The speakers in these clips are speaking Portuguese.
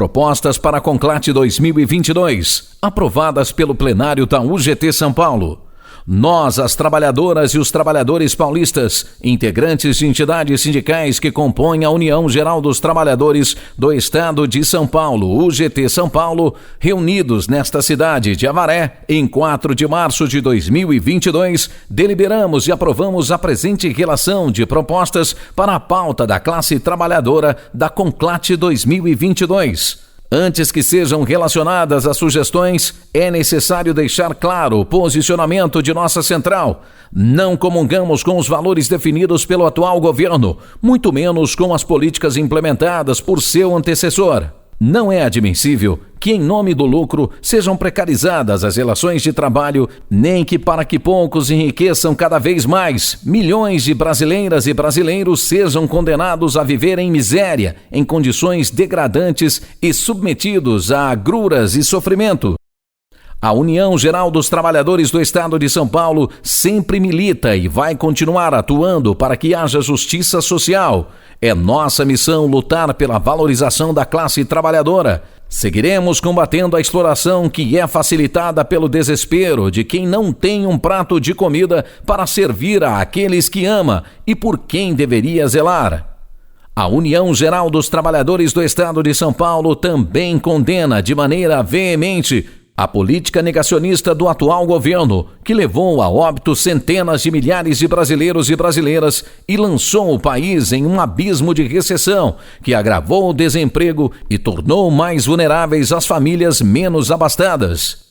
Propostas para a Conclate 2022, aprovadas pelo plenário da UGT São Paulo. Nós, as trabalhadoras e os trabalhadores paulistas, integrantes de entidades sindicais que compõem a União Geral dos Trabalhadores do Estado de São Paulo, UGT São Paulo, reunidos nesta cidade de Avaré, em 4 de março de 2022, deliberamos e aprovamos a presente relação de propostas para a pauta da classe trabalhadora da Conclate 2022. Antes que sejam relacionadas as sugestões, é necessário deixar claro o posicionamento de nossa central. Não comungamos com os valores definidos pelo atual governo, muito menos com as políticas implementadas por seu antecessor. Não é admissível que, em nome do lucro, sejam precarizadas as relações de trabalho, nem que para que poucos enriqueçam cada vez mais, milhões de brasileiras e brasileiros sejam condenados a viver em miséria, em condições degradantes e submetidos a agruras e sofrimento. A União Geral dos Trabalhadores do Estado de São Paulo sempre milita e vai continuar atuando para que haja justiça social. É nossa missão lutar pela valorização da classe trabalhadora. Seguiremos combatendo a exploração que é facilitada pelo desespero de quem não tem um prato de comida para servir àqueles que ama e por quem deveria zelar. A União Geral dos Trabalhadores do Estado de São Paulo também condena de maneira veemente a política negacionista do atual governo, que levou a óbito centenas de milhares de brasileiros e brasileiras e lançou o país em um abismo de recessão, que agravou o desemprego e tornou mais vulneráveis as famílias menos abastadas.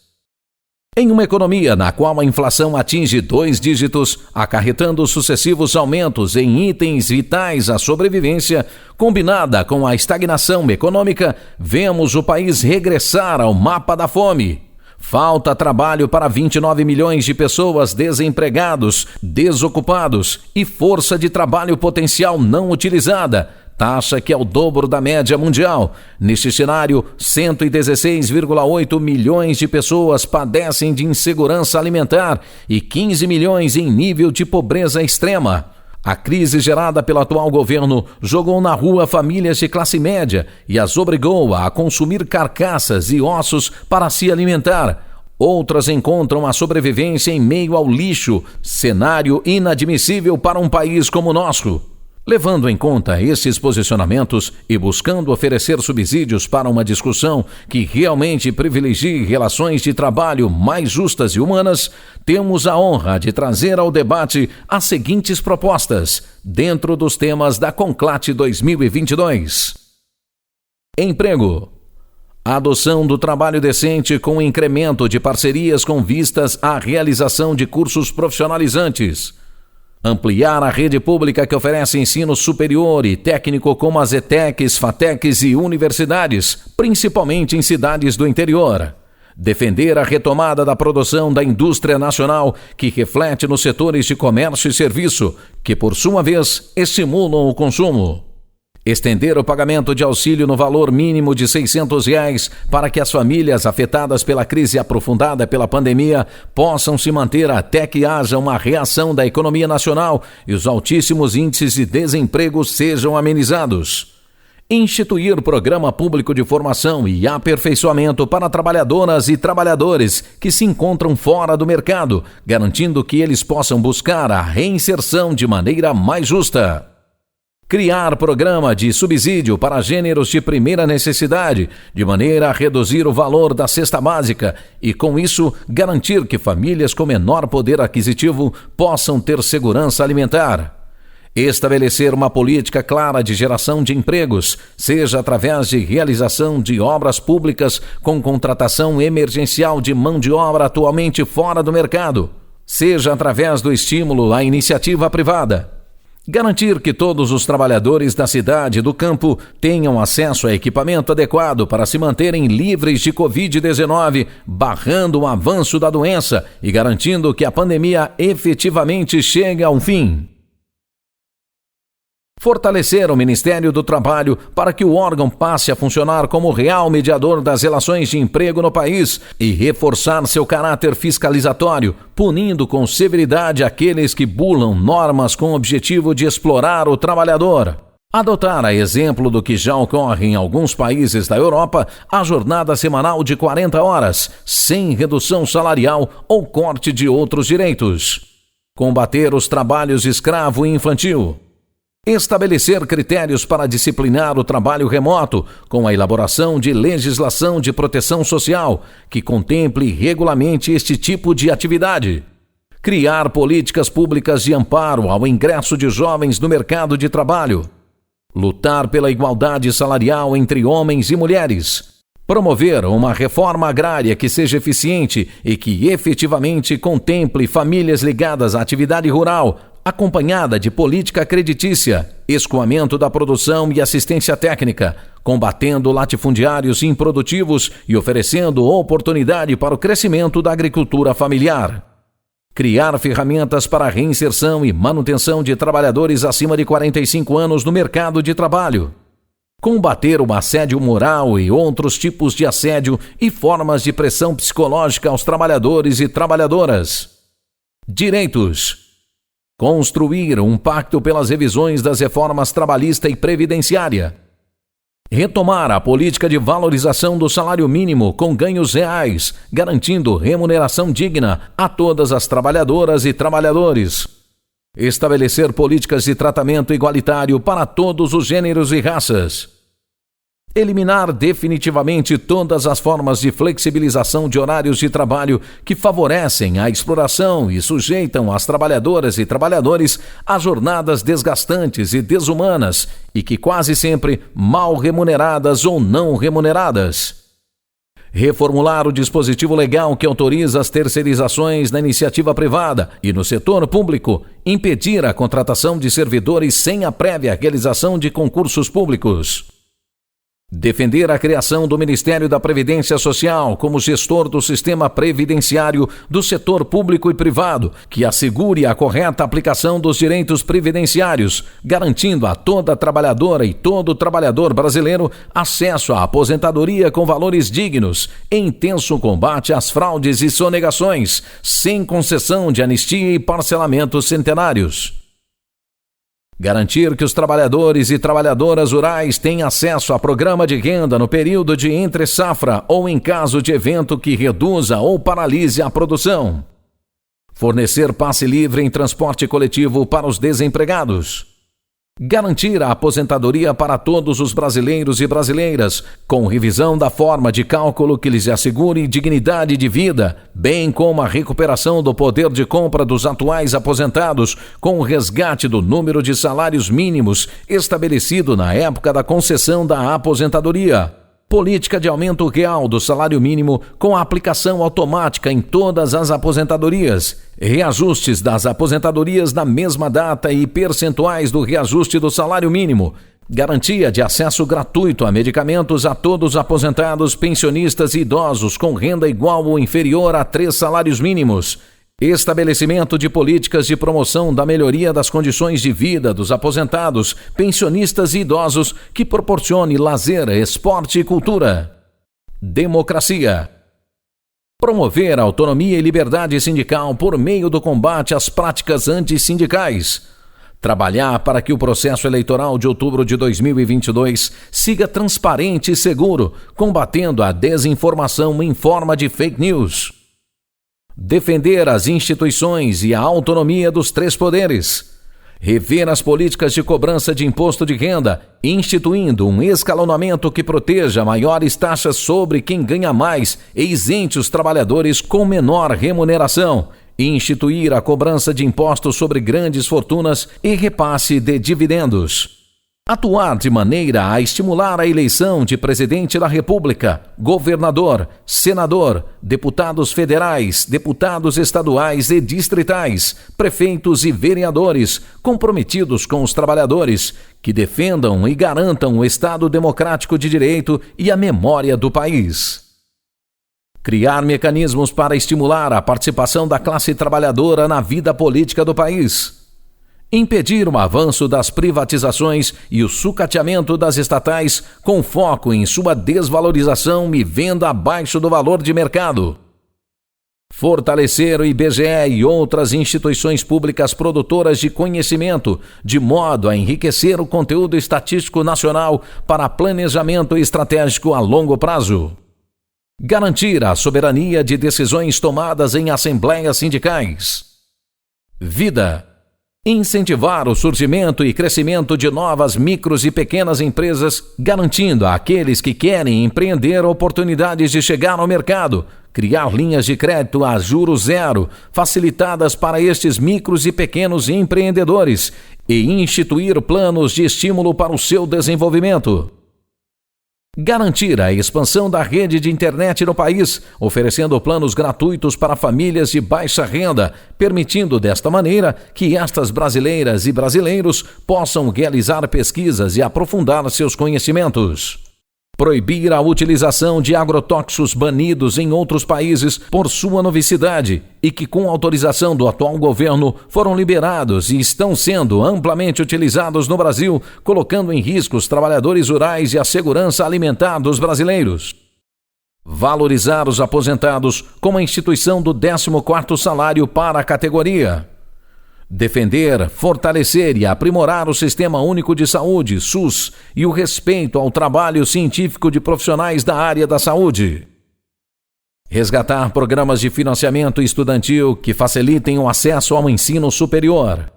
Em uma economia na qual a inflação atinge 2 dígitos, acarretando sucessivos aumentos em itens vitais à sobrevivência, combinada com a estagnação econômica, vemos o país regressar ao mapa da fome. Falta trabalho para 29 milhões de pessoas desempregados, desocupados e força de trabalho potencial não utilizada, taxa que é o dobro da média mundial. Neste cenário, 116,8 milhões de pessoas padecem de insegurança alimentar e 15 milhões em nível de pobreza extrema. A crise gerada pelo atual governo jogou na rua famílias de classe média e as obrigou a consumir carcaças e ossos para se alimentar. Outras encontram a sobrevivência em meio ao lixo, cenário inadmissível para um país como o nosso. Levando em conta esses posicionamentos e buscando oferecer subsídios para uma discussão que realmente privilegie relações de trabalho mais justas e humanas, temos a honra de trazer ao debate as seguintes propostas, dentro dos temas da Conclate 2022. Emprego. A adoção do trabalho decente com incremento de parcerias com vistas à realização de cursos profissionalizantes. Ampliar a rede pública que oferece ensino superior e técnico como as ETECs, FATECs e universidades, principalmente em cidades do interior. Defender a retomada da produção da indústria nacional que reflete nos setores de comércio e serviço, que por sua vez estimulam o consumo. Estender o pagamento de auxílio no valor mínimo de R$ 600 para que as famílias afetadas pela crise aprofundada pela pandemia possam se manter até que haja uma reação da economia nacional e os altíssimos índices de desemprego sejam amenizados. Instituir programa público de formação e aperfeiçoamento para trabalhadoras e trabalhadores que se encontram fora do mercado, garantindo que eles possam buscar a reinserção de maneira mais justa. Criar programa de subsídio para gêneros de primeira necessidade, de maneira a reduzir o valor da cesta básica e, com isso, garantir que famílias com menor poder aquisitivo possam ter segurança alimentar. Estabelecer uma política clara de geração de empregos, seja através de realização de obras públicas com contratação emergencial de mão de obra atualmente fora do mercado, seja através do estímulo à iniciativa privada. Garantir que todos os trabalhadores da cidade e do campo tenham acesso a equipamento adequado para se manterem livres de Covid-19, barrando o avanço da doença e garantindo que a pandemia efetivamente chegue a um fim. Fortalecer o Ministério do Trabalho para que o órgão passe a funcionar como real mediador das relações de emprego no país e reforçar seu caráter fiscalizatório, punindo com severidade aqueles que bulam normas com o objetivo de explorar o trabalhador. Adotar, a exemplo do que já ocorre em alguns países da Europa, a jornada semanal de 40 horas, sem redução salarial ou corte de outros direitos. Combater os trabalhos escravo e infantil. Estabelecer critérios para disciplinar o trabalho remoto, com a elaboração de legislação de proteção social, que contemple e regulamente este tipo de atividade. Criar políticas públicas de amparo ao ingresso de jovens no mercado de trabalho. Lutar pela igualdade salarial entre homens e mulheres. Promover uma reforma agrária que seja eficiente e que efetivamente contemple famílias ligadas à atividade rural, acompanhada de política creditícia, escoamento da produção e assistência técnica, combatendo latifundiários improdutivos e oferecendo oportunidade para o crescimento da agricultura familiar. Criar ferramentas para a reinserção e manutenção de trabalhadores acima de 45 anos no mercado de trabalho. Combater o assédio moral e outros tipos de assédio e formas de pressão psicológica aos trabalhadores e trabalhadoras. Direitos. Construir um pacto pelas revisões das reformas trabalhista e previdenciária. Retomar a política de valorização do salário mínimo com ganhos reais, garantindo remuneração digna a todas as trabalhadoras e trabalhadores. Estabelecer políticas de tratamento igualitário para todos os gêneros e raças. Eliminar definitivamente todas as formas de flexibilização de horários de trabalho que favorecem a exploração e sujeitam as trabalhadoras e trabalhadores a jornadas desgastantes e desumanas e que quase sempre mal remuneradas ou não remuneradas. Reformular o dispositivo legal que autoriza as terceirizações na iniciativa privada e no setor público, impedir a contratação de servidores sem a prévia realização de concursos públicos. Defender a criação do Ministério da Previdência Social como gestor do sistema previdenciário do setor público e privado, que assegure a correta aplicação dos direitos previdenciários, garantindo a toda trabalhadora e todo trabalhador brasileiro acesso à aposentadoria com valores dignos, em intenso combate às fraudes e sonegações, sem concessão de anistia e parcelamentos centenários. Garantir que os trabalhadores e trabalhadoras rurais tenham acesso a programa de renda no período de entre-safra ou em caso de evento que reduza ou paralise a produção. Fornecer passe livre em transporte coletivo para os desempregados. Garantir a aposentadoria para todos os brasileiros e brasileiras, com revisão da forma de cálculo que lhes assegure dignidade de vida, bem como a recuperação do poder de compra dos atuais aposentados, com o resgate do número de salários mínimos estabelecido na época da concessão da aposentadoria. Política de aumento real do salário mínimo com a aplicação automática em todas as aposentadorias. Reajustes das aposentadorias na mesma data e percentuais do reajuste do salário mínimo. Garantia de acesso gratuito a medicamentos a todos os aposentados, pensionistas e idosos com renda igual ou inferior a 3 salários mínimos. Estabelecimento de políticas de promoção da melhoria das condições de vida dos aposentados, pensionistas e idosos que proporcione lazer, esporte e cultura. Democracia. Promover a autonomia e liberdade sindical por meio do combate às práticas antissindicais. Trabalhar para que o processo eleitoral de outubro de 2022 siga transparente e seguro, combatendo a desinformação em forma de fake news. Defender as instituições e a autonomia dos 3 poderes. Rever as políticas de cobrança de imposto de renda, instituindo um escalonamento que proteja maiores taxas sobre quem ganha mais e isente os trabalhadores com menor remuneração. Instituir a cobrança de impostos sobre grandes fortunas e repasse de dividendos. Atuar de maneira a estimular a eleição de presidente da República, governador, senador, deputados federais, deputados estaduais e distritais, prefeitos e vereadores comprometidos com os trabalhadores, que defendam e garantam o Estado democrático de direito e a memória do país. Criar mecanismos para estimular a participação da classe trabalhadora na vida política do país. Impedir o avanço das privatizações e o sucateamento das estatais com foco em sua desvalorização e venda abaixo do valor de mercado. Fortalecer o IBGE e outras instituições públicas produtoras de conhecimento, de modo a enriquecer o conteúdo estatístico nacional para planejamento estratégico a longo prazo. Garantir a soberania de decisões tomadas em assembleias sindicais. Vida. Incentivar o surgimento e crescimento de novas micros e pequenas empresas, garantindo àqueles que querem empreender oportunidades de chegar ao mercado, criar linhas de crédito a juros zero, facilitadas para estes micros e pequenos empreendedores, e instituir planos de estímulo para o seu desenvolvimento. Garantir a expansão da rede de internet no país, oferecendo planos gratuitos para famílias de baixa renda, permitindo desta maneira que estas brasileiras e brasileiros possam realizar pesquisas e aprofundar seus conhecimentos. Proibir a utilização de agrotóxicos banidos em outros países por sua novicidade e que, com autorização do atual governo, foram liberados e estão sendo amplamente utilizados no Brasil, colocando em risco os trabalhadores rurais e a segurança alimentar dos brasileiros. Valorizar os aposentados com a instituição do 14º salário para a categoria. Defender, fortalecer e aprimorar o Sistema Único de Saúde, SUS, e o respeito ao trabalho científico de profissionais da área da saúde. Resgatar programas de financiamento estudantil que facilitem o acesso ao ensino superior.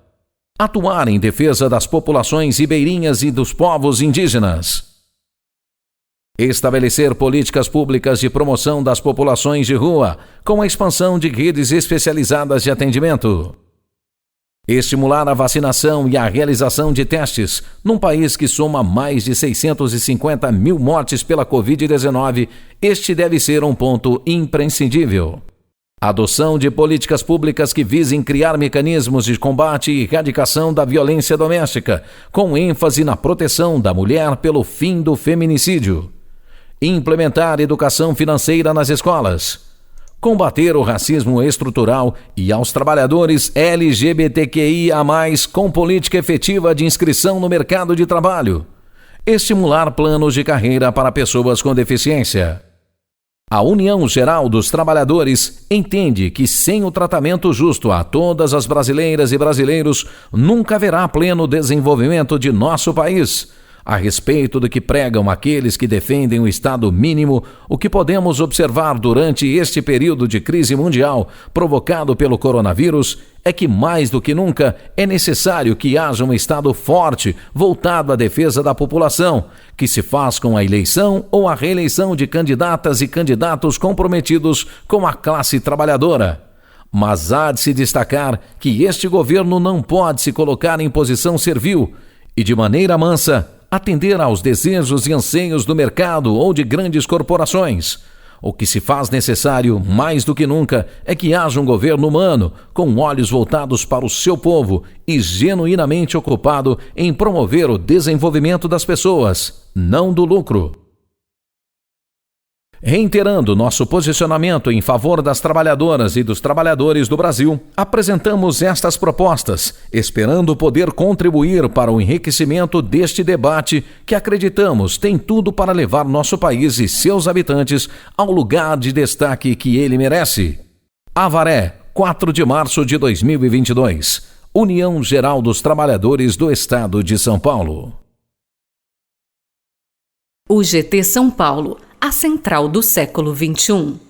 Atuar em defesa das populações ribeirinhas e dos povos indígenas. Estabelecer políticas públicas de promoção das populações de rua, com a expansão de redes especializadas de atendimento. Estimular a vacinação e a realização de testes. Num país que soma mais de 650 mil mortes pela Covid-19, este deve ser um ponto imprescindível. Adoção de políticas públicas que visem criar mecanismos de combate e erradicação da violência doméstica, com ênfase na proteção da mulher pelo fim do feminicídio. Implementar educação financeira nas escolas. Combater o racismo estrutural e aos trabalhadores LGBTQIA+, com política efetiva de inscrição no mercado de trabalho. Estimular planos de carreira para pessoas com deficiência. A União Geral dos Trabalhadores entende que sem o tratamento justo a todas as brasileiras e brasileiros, nunca haverá pleno desenvolvimento de nosso país. A respeito do que pregam aqueles que defendem o Estado mínimo, o que podemos observar durante este período de crise mundial provocado pelo coronavírus é que, mais do que nunca, é necessário que haja um Estado forte voltado à defesa da população, que se faz com a eleição ou a reeleição de candidatas e candidatos comprometidos com a classe trabalhadora. Mas há de se destacar que este governo não pode se colocar em posição servil e, de maneira mansa, atender aos desejos e anseios do mercado ou de grandes corporações. O que se faz necessário, mais do que nunca, é que haja um governo humano, com olhos voltados para o seu povo e genuinamente ocupado em promover o desenvolvimento das pessoas, não do lucro. Reiterando nosso posicionamento em favor das trabalhadoras e dos trabalhadores do Brasil, apresentamos estas propostas, esperando poder contribuir para o enriquecimento deste debate que acreditamos tem tudo para levar nosso país e seus habitantes ao lugar de destaque que ele merece. Avaré, 4 de março de 2022. União Geral dos Trabalhadores do Estado de São Paulo. UGT São Paulo, a central do século XXI.